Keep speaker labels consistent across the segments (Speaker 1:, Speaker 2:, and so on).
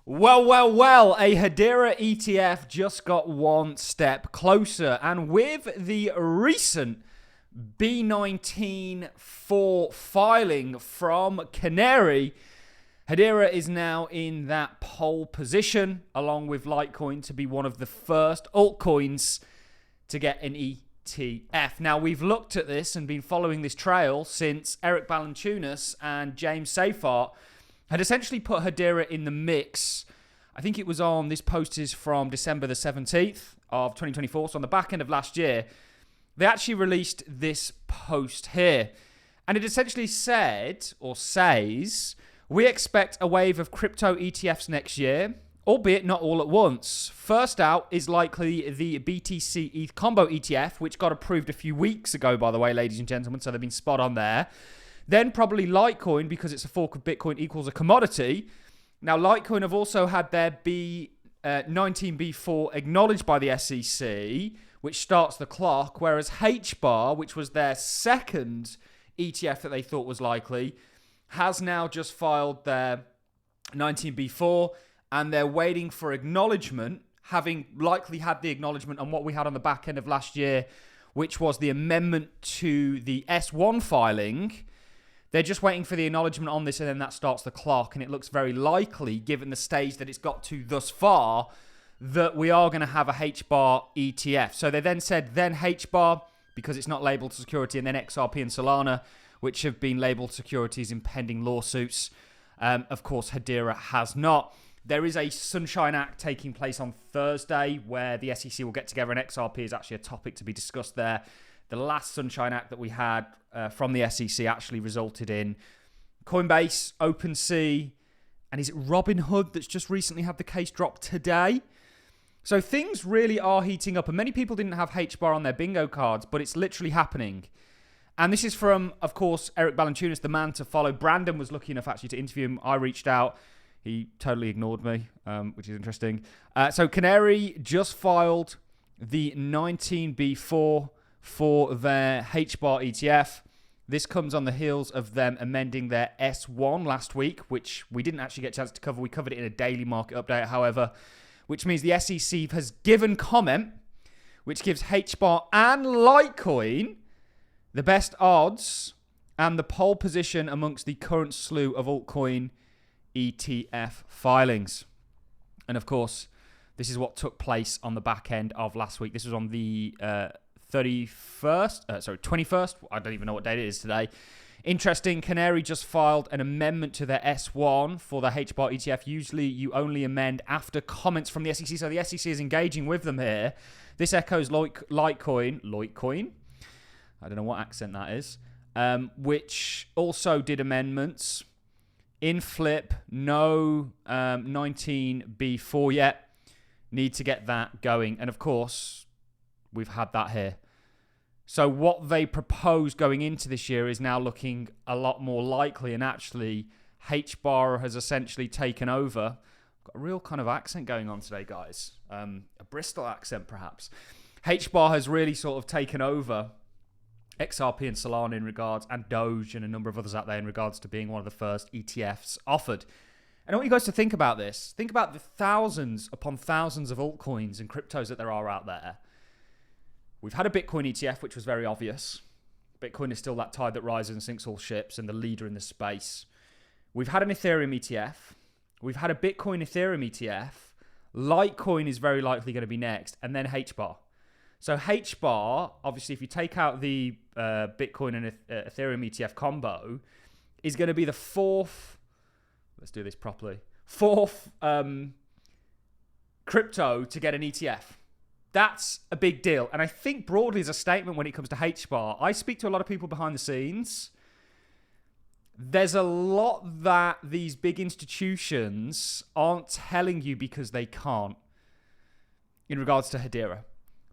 Speaker 1: Well, a hedera ETF just got one step closer, and with the recent B19b-4 filing from Canary, hedera is now in that pole position, along with Litecoin, to be one of the first altcoins to get an ETF. Now, we've looked at this and been following this trail since Eric Balanchunas and James Seyfarth had essentially put hedera in the mix. I think it was on, this post is from December the 17th of 2024, so on the back end of last year, they actually released this post here. And it essentially said, or says, we expect a wave of crypto ETFs next year, albeit not all at once. First out is likely the BTC ETH Combo ETF, which got approved a few weeks ago, by the way, ladies and gentlemen, so they've been spot on there. Then probably Litecoin, because it's a fork of Bitcoin equals a commodity. Now, Litecoin have also had their 19b-4 acknowledged by the SEC, which starts the clock, whereas HBAR, which was their second ETF that they thought was likely, has now just filed their 19b-4, and they're waiting for acknowledgement, having likely had the acknowledgement on what we had on the back end of last year, which was the amendment to the S1 filing. They're just waiting for the acknowledgement on this, and then that starts the clock. And it looks very likely, given the stage that it's got to thus far, that we are going to have a HBAR ETF. So they then said, then HBAR, because it's not labeled security, and then XRP and Solana, which have been labeled securities in pending lawsuits. Of course, hedera has not. There is a Sunshine Act taking place on Thursday, where the SEC will get together, and XRP is actually a topic to be discussed there. The last Sunshine Act that we had from the SEC actually resulted in Coinbase, OpenSea, and is it Robinhood that's just recently had the case dropped today? So things really are heating up, and many people didn't have HBAR on their bingo cards, but it's literally happening. And this is from, of course, Eric Balanchunas, the man to follow. Brandon was lucky enough actually to interview him. I reached out. He totally ignored me, which is interesting. So Canary just filed the 19b-4 for their HBAR ETF. This comes on the heels of them amending their S1 last week, which we didn't actually get a chance to cover. We covered it in a daily market update, however, which means the SEC has given comment, which gives HBAR and Litecoin the best odds and the pole position amongst the current slew of altcoin ETF filings. And of course, this is what took place on the back end of last week. This was on the 21st. I don't even know what date it is today. Interesting, Canary just filed an amendment to their S1 for the HBAR ETF. Usually you only amend after comments from the SEC, so the SEC is engaging with them here. This echoes Litecoin, I don't know what accent that is, which also did amendments. In Flip, no 19b-4 yet. Need to get that going. And of course, we've had that here. So what they propose going into this year is now looking a lot more likely, and actually HBAR has essentially taken over. Got a real kind of accent going on today, guys. A Bristol accent, perhaps. HBAR has really sort of taken over XRP and Solana in regards, and Doge and a number of others out there in regards to being one of the first ETFs offered. And I want you guys to think about this. Think about the thousands upon thousands of altcoins and cryptos that there are out there. We've had a Bitcoin ETF, which was very obvious. Bitcoin is still that tide that rises and sinks all ships and the leader in the space. We've had an Ethereum ETF. We've had a Bitcoin Ethereum ETF. Litecoin is very likely going to be next, and then HBAR. So HBAR, obviously, if you take out the Bitcoin and Ethereum ETF combo, is going to be the fourth, let's do this properly, fourth crypto to get an ETF. That's a big deal. And I think broadly as a statement when it comes to HBAR, I speak to a lot of people behind the scenes. There's a lot that these big institutions aren't telling you because they can't in regards to hedera.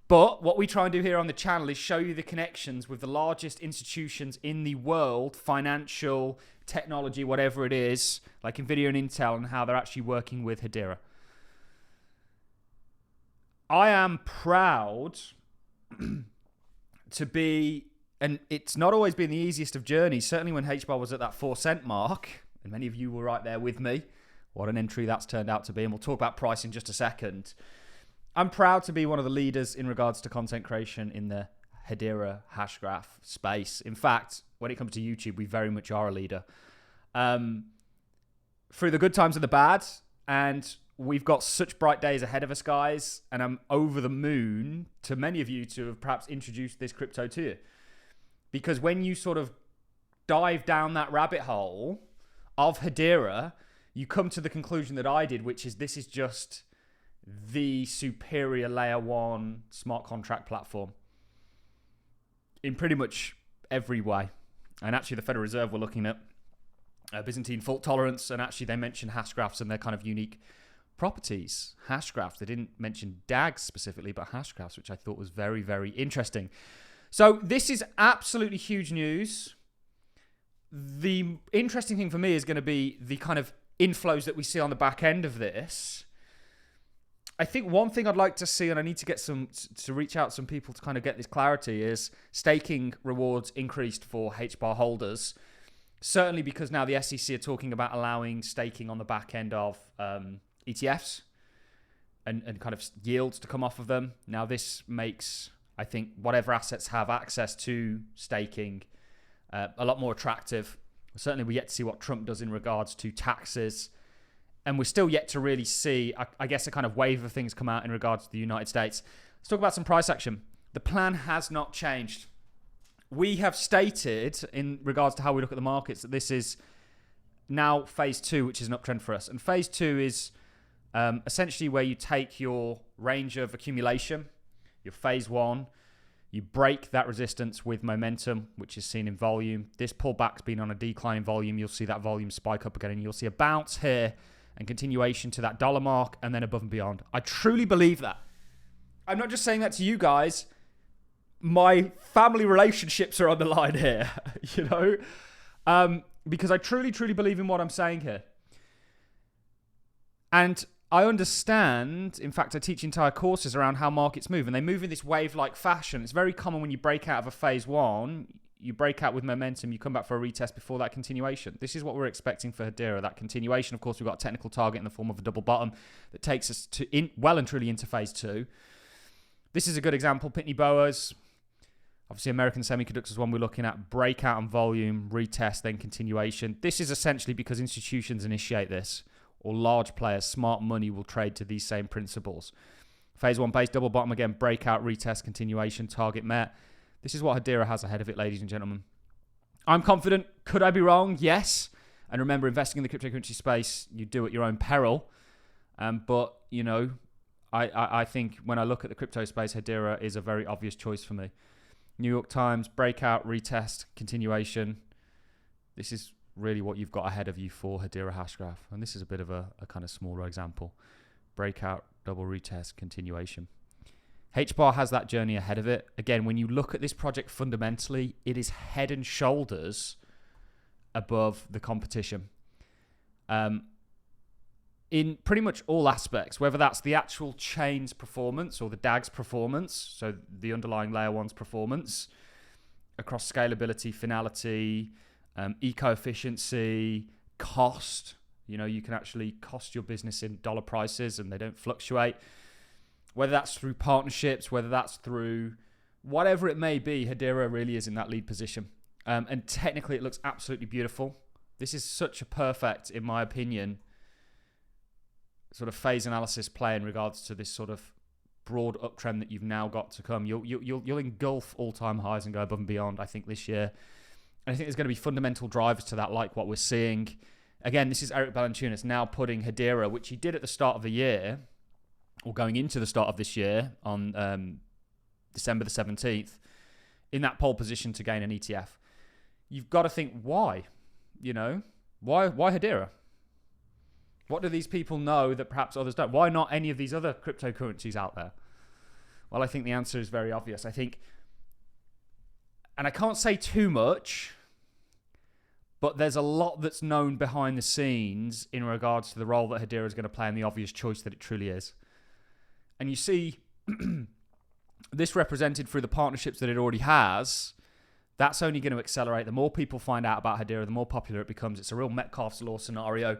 Speaker 1: But what we try and do here on the channel is show you the connections with the largest institutions in the world, financial, technology, whatever it is, like Nvidia and Intel, and how they're actually working with hedera. I am proud to be, and it's not always been the easiest of journeys, certainly when HBAR was at that 4 cent mark, and many of you were right there with me, What an entry that's turned out to be. And we'll talk about price in just a second. I'm proud to be one of the leaders in regards to content creation in the hedera hashgraph space. In fact, when it comes to YouTube, we very much are a leader. Through the good times and the bad, and we've got such bright days ahead of us, guys, and I'm over the moon to many of you to have perhaps introduced this crypto to you. Because when you sort of dive down that rabbit hole of hedera, you come to the conclusion that I did, which is this is just the superior layer one smart contract platform in pretty much every way. And actually the Federal Reserve were looking at Byzantine fault tolerance, and actually they mentioned hash graphs and their kind of unique properties. Hash graphs, they didn't mention DAGs specifically, but hash graphs, which I thought was very, very interesting. So this is absolutely huge news. The interesting thing for me is going to be the kind of inflows that we see on the back end of this. I think one thing I'd like to see, and I need to get to reach out to some people to kind of get this clarity, is staking rewards increased for HBAR holders. Certainly because now the SEC are talking about allowing staking on the back end of ETFs and kind of yields to come off of them. Now this makes, I think, whatever assets have access to staking a lot more attractive. Certainly we yet to see what Trump does in regards to taxes. And we're still yet to really see, I guess, a kind of wave of things come out in regards to the United States. Let's talk about some price action. The plan has not changed. We have stated in regards to how we look at the markets that this is now phase 2, which is an uptrend for us. And phase 2 is essentially where you take your range of accumulation, your phase 1, you break that resistance with momentum, which is seen in volume. This pullback's been on a decline in volume. You'll see that volume spike up again, and you'll see a bounce here and continuation to that dollar mark and then above and beyond. I truly believe that. I'm not just saying that to you guys. My family relationships are on the line here, you know, because I truly, truly believe in what I'm saying here. And I understand, in fact, I teach entire courses around how markets move, and they move in this wave-like fashion. It's very common when you break out of a phase 1, you break out with momentum, you come back for a retest before that continuation. This is what we're expecting for hedera, that continuation. Of course, we've got a technical target in the form of a double bottom that takes us to well and truly into phase 2. This is a good example. Pitney Bowes, obviously American Semiconductors is one we're looking at. Breakout on volume, retest, then continuation. This is essentially because institutions initiate this, or large players, smart money will trade to these same principles. Phase 1 base, double bottom again, breakout, retest, continuation, target met. This is what hedera has ahead of it, ladies and gentlemen. I'm confident. Could I be wrong? Yes. And remember, investing in the cryptocurrency space, you do at your own peril. But, you know, I think when I look at the crypto space, hedera is a very obvious choice for me. New York Times, breakout, retest, continuation. This is really what you've got ahead of you for hedera hashgraph. And this is a bit of a kind of smaller example. Breakout, double retest, continuation. HBAR has that journey ahead of it. Again, when you look at this project fundamentally, it is head and shoulders above the competition. In pretty much all aspects, whether that's the actual chain's performance or the DAG's performance, so the underlying layer one's performance, across scalability, finality, eco-efficiency, cost. You know, you can actually cost your business in dollar prices and they don't fluctuate. Whether that's through partnerships, whether that's through whatever it may be, hedera really is in that lead position. And technically it looks absolutely beautiful. This is such a perfect, in my opinion, sort of phase analysis play in regards to this sort of broad uptrend that you've now got to come. You'll engulf all-time highs and go above and beyond, I think, this year. And I think there's going to be fundamental drivers to that, like what we're seeing. Again, this is Eric Balanchunas now putting hedera, which he did at the start of the year, or going into the start of this year on December the 17th, in that pole position to gain an ETF. You've got to think, why? You know, why hedera? What do these people know that perhaps others don't? Why not any of these other cryptocurrencies out there? Well, I think the answer is very obvious. I think, and I can't say too much, but there's a lot that's known behind the scenes in regards to the role that hedera is going to play and the obvious choice that it truly is. And you see this represented through the partnerships that it already has. That's only going to accelerate. The more people find out about hedera, the more popular it becomes. It's a real Metcalfe's law scenario.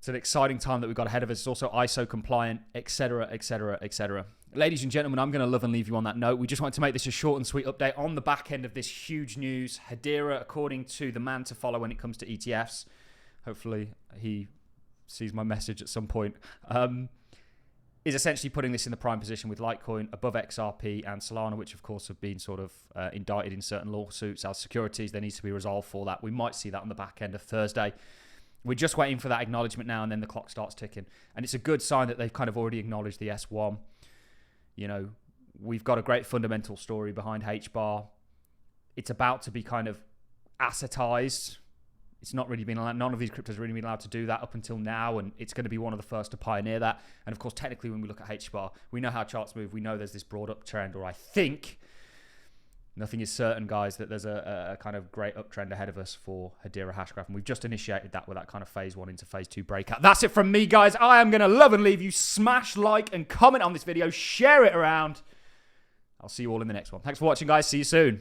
Speaker 1: It's an exciting time that we've got ahead of us. It's also ISO compliant, etc., etc., etc. Ladies and gentlemen, I'm going to love and leave you on that note. We just wanted to make this a short and sweet update on the back end of this huge news. Hedera, according to the man to follow when it comes to ETFs, hopefully he sees my message at some point, is essentially putting this in the prime position with Litecoin above XRP and Solana, which of course have been sort of indicted in certain lawsuits as securities. There needs to be resolved for that. We might see that on the back end of Thursday. We're just waiting for that acknowledgement now, and then the clock starts ticking. And it's a good sign that they've kind of already acknowledged the S1. You know, we've got a great fundamental story behind HBAR. It's about to be kind of assetized. It's not really been allowed. None of these cryptos have really been allowed to do that up until now, and it's going to be one of the first to pioneer that. And of course, technically, when we look at HBAR, we know how charts move. We know there's this broad uptrend, or I think, nothing is certain, guys, that there's a kind of great uptrend ahead of us for Hedera hashgraph. And we've just initiated that with that kind of phase 1 into phase 2 breakout. That's it from me, guys. I am going to love and leave you. Smash like and comment on this video. Share it around. I'll see you all in the next one. Thanks for watching, guys. See you soon.